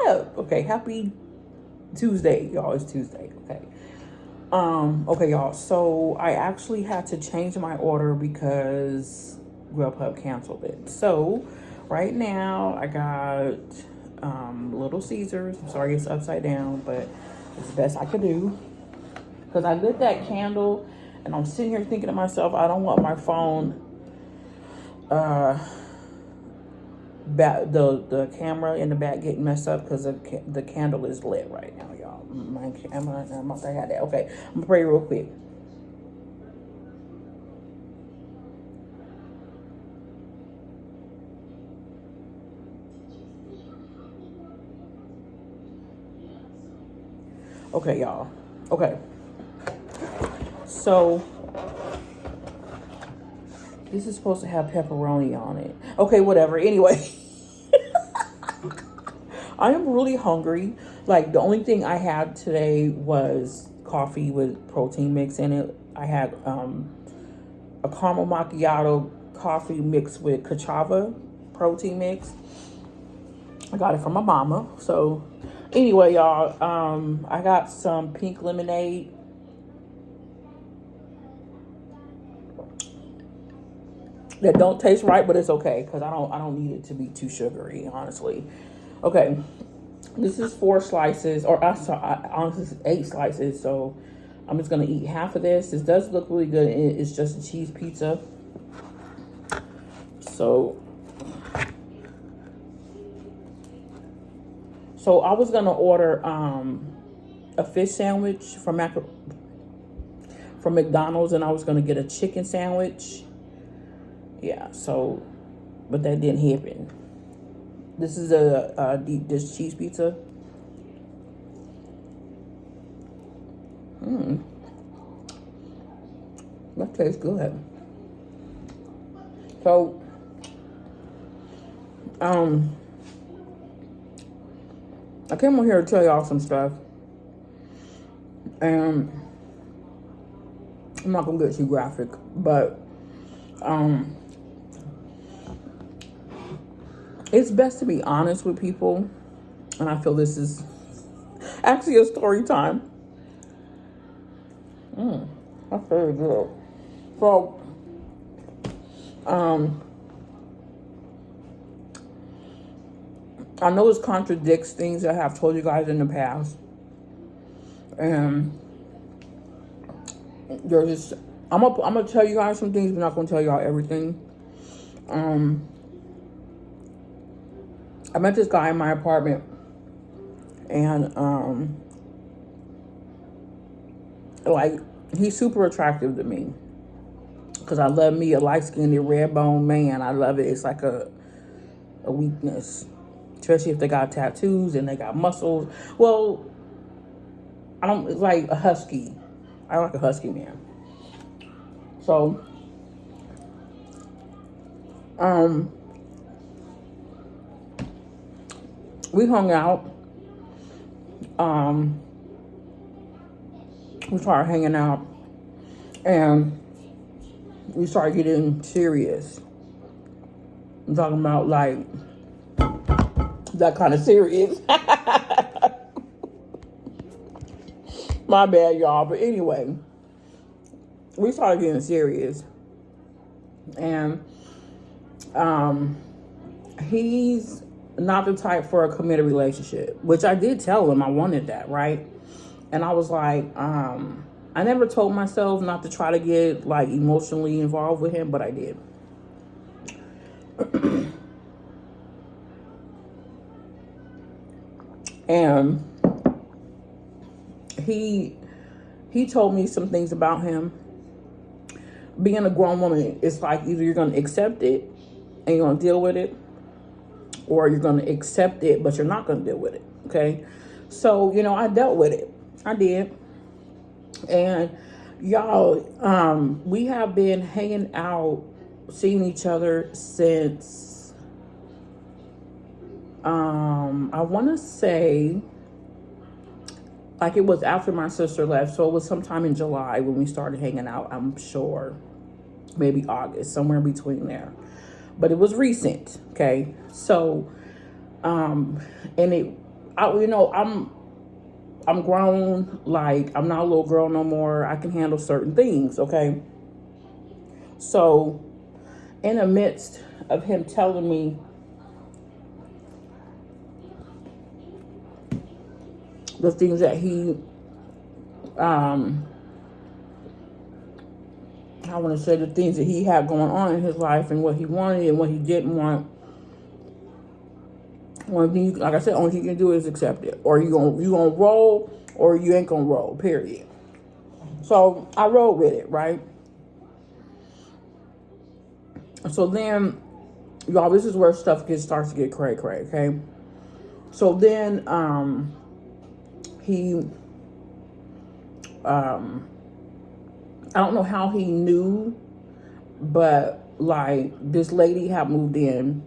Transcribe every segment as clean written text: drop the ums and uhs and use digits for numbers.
up? Okay, happy Tuesday, y'all. It's Tuesday. Okay. Okay, y'all. So I actually had to change my order because Grubhub canceled it. So right now I got Little Caesars. I'm sorry it's upside down, but it's the best I could do. Because I lit that candle and I'm sitting here thinking to myself, I don't want my phone the camera in the back getting messed up because the candle is lit right now, y'all. My camera, I'm about to have that. Okay, I'm gonna pray real quick. Okay, y'all. Okay, so this is supposed to have pepperoni on it. Okay, whatever. Anyway. I am really hungry. Like, the only thing I had today was coffee with protein mix in it. I had a caramel macchiato coffee mixed with cachava protein mix. I got it from my mama. So anyway, y'all, I got some pink lemonade. That don't taste right, but it's okay because I don't need it to be too sugary, honestly. Okay, this is 4 slices, or honestly, it's 8 slices. So I'm just gonna eat half of this. This does look really good. It's just a cheese pizza. So I was gonna order a fish sandwich from McDonald's, and I was gonna get a chicken sandwich. Yeah. So, but that didn't happen. This is a deep dish cheese pizza. That tastes good. So, I came on here to tell y'all some stuff, and I'm not gonna get too graphic, but it's best to be honest with people, and I feel this is actually a story time. That's very good. So, I know this contradicts things I have told you guys in the past, and there's just I'm gonna tell you guys some things, but I'm not gonna tell y'all everything. I met this guy in my apartment, and like, he's super attractive to me because I love me a light-skinned, red-boned man. I love it. It's like a weakness, especially if they got tattoos and they got muscles. Well, I don't like a husky. I like a husky man. So, we hung out. We started hanging out, and we started getting serious. I'm talking about like that kind of serious. My bad, y'all. But anyway, we started getting serious, and he's not the type for a committed relationship, which I did tell him I wanted that, right? And I was like, I never told myself not to try to get like emotionally involved with him, but I did. And he told me some things about him. Being a grown woman, it's like either you're going to accept it and you're going to deal with it, or you're going to accept it, but you're not going to deal with it. Okay. So, I dealt with it. I did. And y'all, we have been hanging out, seeing each other since, I want to say, like, it was after my sister left. So it was sometime in July when we started hanging out, I'm sure. Maybe August, somewhere in between there. But it was recent, okay? So, and I'm grown. Like, I'm not a little girl no more. I can handle certain things, okay? So, in the midst of him telling me the things that he, I want to say the things that he had going on in his life and what he wanted and what he didn't want. One thing, like I said, only thing you can do is accept it, or you gonna roll, or you ain't gonna roll. Period. So I rolled with it, right? So then, y'all, this is where stuff starts to get cray. Okay. So then, he, I don't know how he knew, but like this lady had moved in,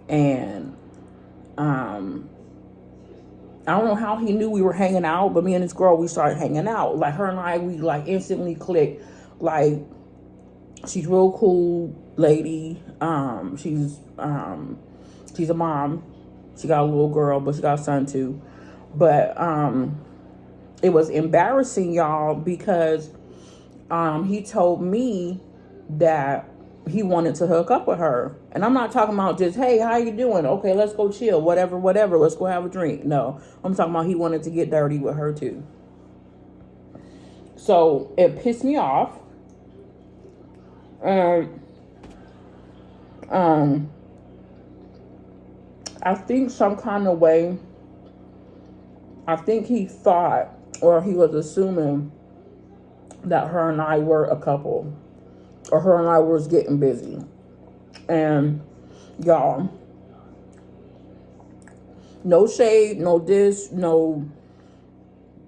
and I don't know how he knew we were hanging out, but me and this girl, we started hanging out. Like, her and I, we like instantly clicked. Like, she's real cool lady. She's a mom. She got a little girl, but she got a son too. But it was embarrassing, y'all, because he told me that he wanted to hook up with her. And I'm not talking about just, hey, how you doing? Okay, let's go chill, whatever, let's go have a drink. No, I'm talking about he wanted to get dirty with her too. So it pissed me off. I think some kind of way, I think he thought, or he was assuming, that her and I were a couple, or her and I was getting busy. And y'all, no shade, no diss, no,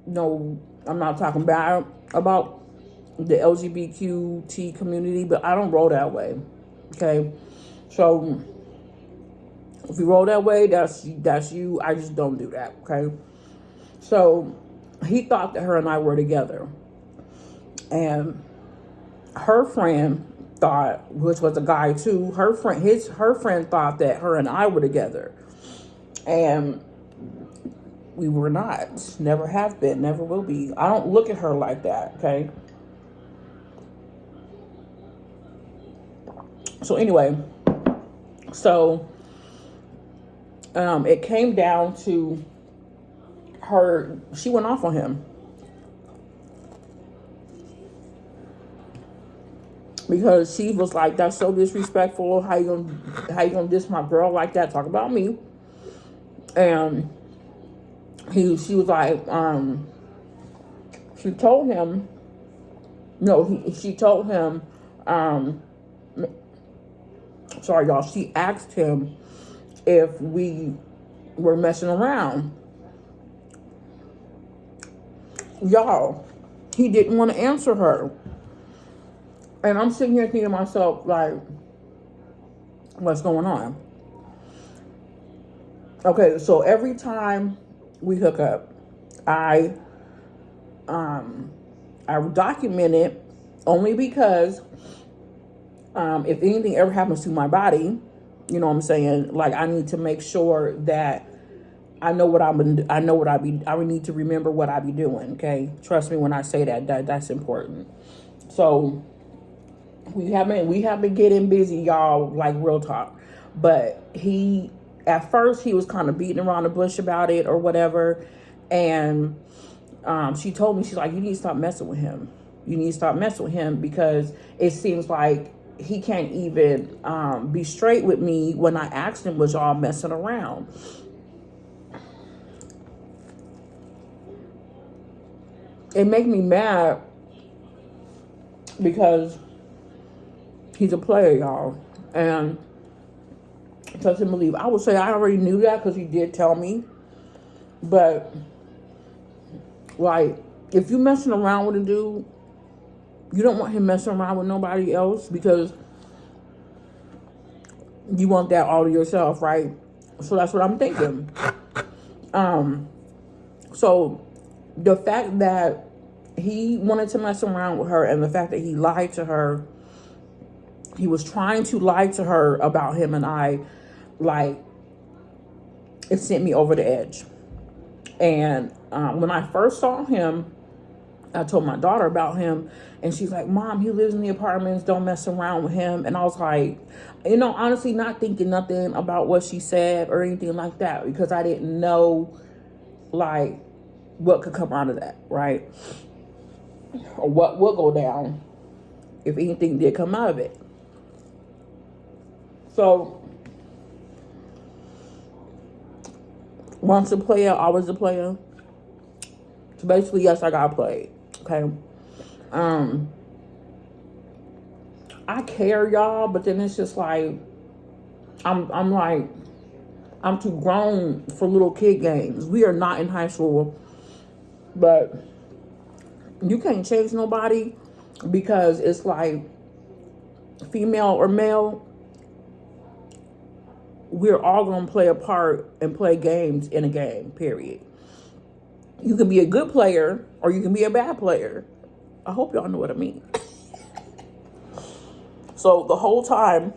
I'm not talking bad about the LGBTQ community, but I don't roll that way. Okay. So if you roll that way, that's you. I just don't do that. Okay. So he thought that her and I were together, and her friend thought, which was a guy too, her friend thought that her and I were together, and we were not. Never have been, never will be. I don't look at her like that. Okay. So anyway, so it came down to her. She went off on him because she was like, "That's so disrespectful. How you gonna diss my girl like that? Talk about me." And she was like, she told him, no, she told him, sorry y'all, she asked him if we were messing around. Y'all, he didn't want to answer her. And I'm sitting here thinking to myself, like, what's going on? Okay, so every time we hook up, I document it only because if anything ever happens to my body, you know what I'm saying? Like, I need to make sure that I need to remember what I be doing. Okay, trust me when I say that's important. So we have been getting busy, y'all, like real talk. But at first he was kind of beating around the bush about it or whatever, and she told me, she's like, you need to stop messing with him. You need to stop messing with him because it seems like he can't even be straight with me when I asked him, was y'all messing around? It made me mad because he's a player, y'all. And trust and believe. I would say I already knew that because he did tell me. But, like, if you messing around with a dude, you don't want him messing around with nobody else because you want that all to yourself, right? So that's what I'm thinking. So the fact that he wanted to mess around with her and the fact that he lied to her, he was trying to lie to her about him and I, like, it sent me over the edge. And when I first saw him, I told my daughter about him, and she's like, Mom, he lives in the apartments, don't mess around with him. And I was like, honestly, not thinking nothing about what she said or anything like that, because I didn't know, like, what could come out of that, right? Or what will go down if anything did come out of it. So, once a player, always a player. So basically, yes, I got played. Okay. I care, y'all, but then it's just like I'm like, I'm too grown for little kid games. We are not in high school, but you can't change nobody, because it's like, female or male, we're all gonna play a part and play games in a game, period. You can be a good player or you can be a bad player. I hope y'all know what I mean. So the whole time,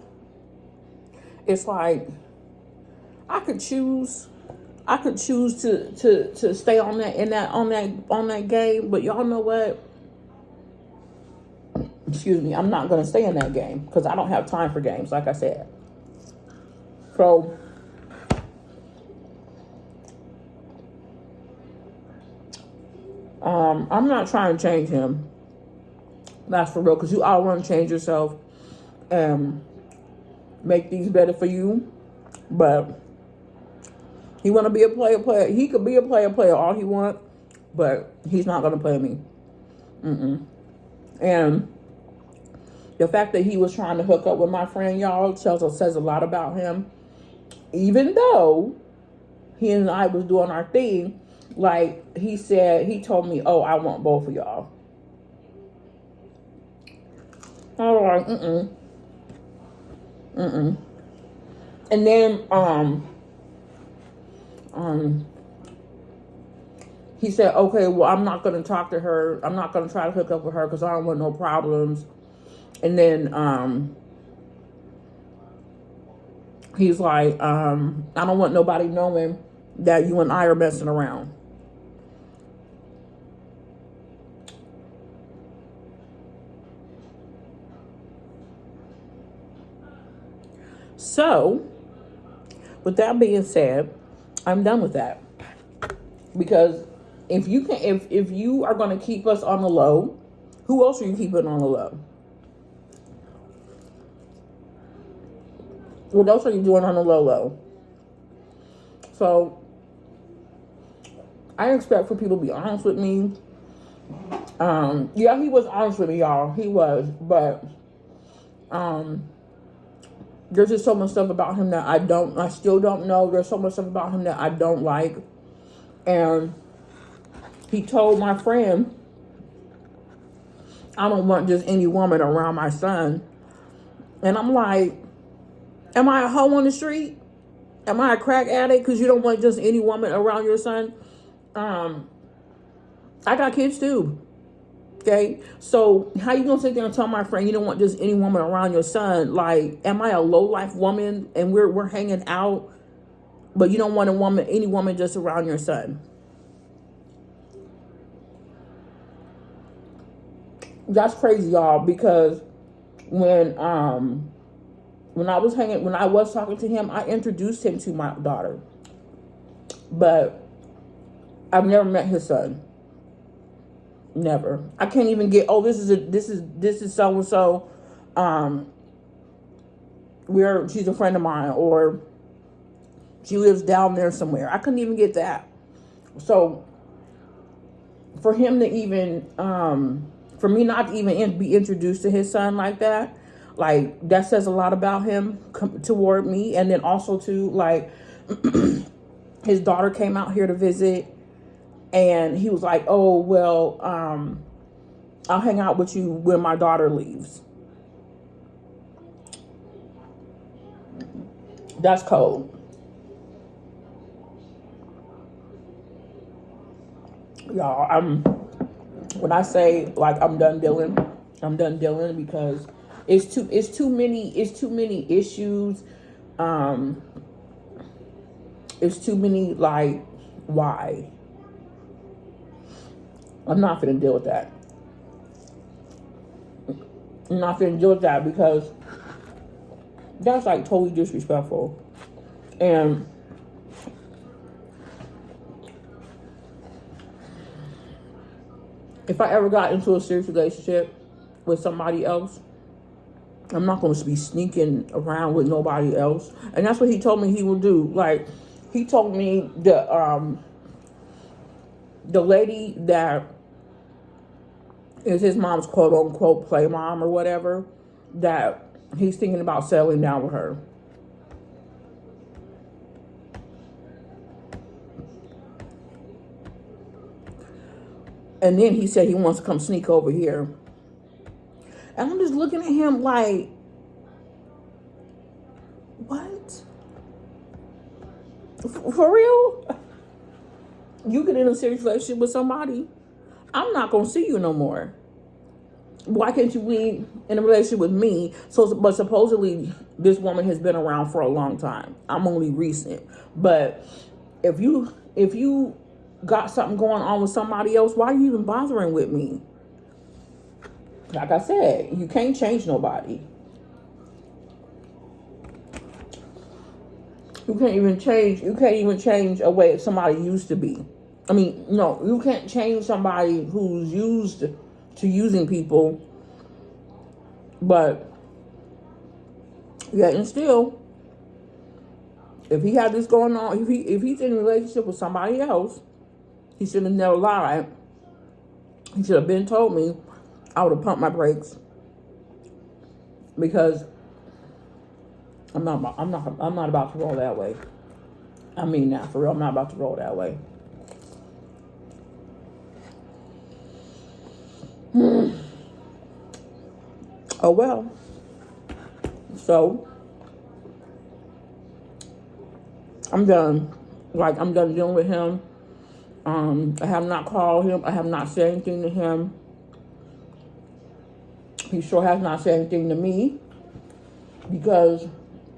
it's like, I could choose to stay on that game, but y'all know what? Excuse me, I'm not gonna stay in that game because I don't have time for games, like I said. So I'm not trying to change him. That's for real, because you all want to change yourself and make things better for you. But he want to be a player. He could be a player all he want, but he's not going to play me. And the fact that he was trying to hook up with my friend, y'all, says a lot about him. Even though he and I was doing our thing, like he told me, oh, I want both of y'all. I was like, And then, he said, okay, well, I'm not going to talk to her. I'm not going to try to hook up with her because I don't want no problems. And then, he's like, I don't want nobody knowing that you and I are messing around. So, with that being said, I'm done with that. Because if you are going to keep us on the low, who else are you keeping on the low? What else are you doing on the low? So, I expect for people to be honest with me. Yeah, he was honest with me, y'all. He was, but there's just so much stuff about him that I still don't know. There's so much stuff about him that I don't like. And he told my friend, I don't want just any woman around my son. And I'm like, am I a hoe on the street? Am I a crack addict because you don't want just any woman around your son? I got kids too. Okay, so how you gonna sit there and tell my friend you don't want just any woman around your son? Like, am I a low life woman and we're hanging out, but you don't want any woman just around your son? That's crazy, y'all. Because when I was talking to him, I introduced him to my daughter, but I've never met his son. Never. I can't even get, oh, this is so and so. She's a friend of mine, or she lives down there somewhere. I couldn't even get that. So for him to even, for me not to even be introduced to his son like that, like, that says a lot about him toward me. And then also too, like, his daughter came out here to visit. And he was like, oh, well, I'll hang out with you when my daughter leaves. That's cold. Y'all, when I say, like, I'm done dealing because it's too many issues. It's too many, like, why? I'm not finna deal with that. I'm not finna deal with that because that's like totally disrespectful. And if I ever got into a serious relationship with somebody else, I'm not going to be sneaking around with nobody else. And that's what he told me he would do. Like, he told me the lady that is his mom's quote unquote play mom or whatever, that he's thinking about settling down with her. And then he said he wants to come sneak over here. And I'm just looking at him like, what? For real? You get in a serious relationship with somebody, I'm not going to see you no more. Why can't you be in a relationship with me? But supposedly this woman has been around for a long time. I'm only recent. But if you got something going on with somebody else, why are you even bothering with me? Like I said, you can't change nobody. You can't even change a way somebody used to be. I mean, no, you can't change somebody who's used to using people. But yeah, and still, if he had this going on, if he's in a relationship with somebody else, he should have never lied. He should have been told me. I would have pumped my brakes, because I'm not about to roll that way. I mean that for real. I'm not about to roll that way. Oh well. So I'm done. Like, I'm done dealing with him. I have not called him. I have not said anything to him. He sure has not said anything to me, because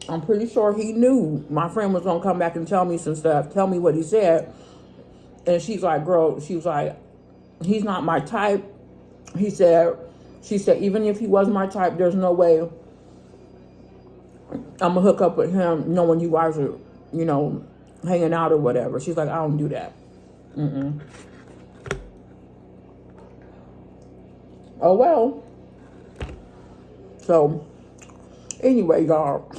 I'm pretty sure he knew my friend was going to come back and tell me some stuff, tell me what he said. And she's like, girl, she was like, he's not my type. She said, even if he was my type, there's no way I'm going to hook up with him knowing you guys are, hanging out or whatever. She's like, I don't do that. Oh, well. So, anyway, y'all,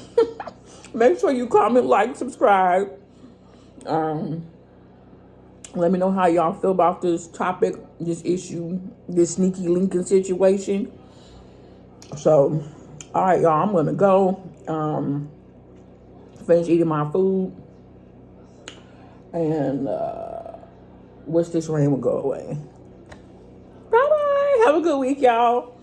make sure you comment, like, subscribe. Let me know how y'all feel about this topic, this issue, this sneaky Lincoln situation. So, all right, y'all, I'm going to go finish eating my food, and wish this rain would go away. Bye-bye. Have a good week, y'all.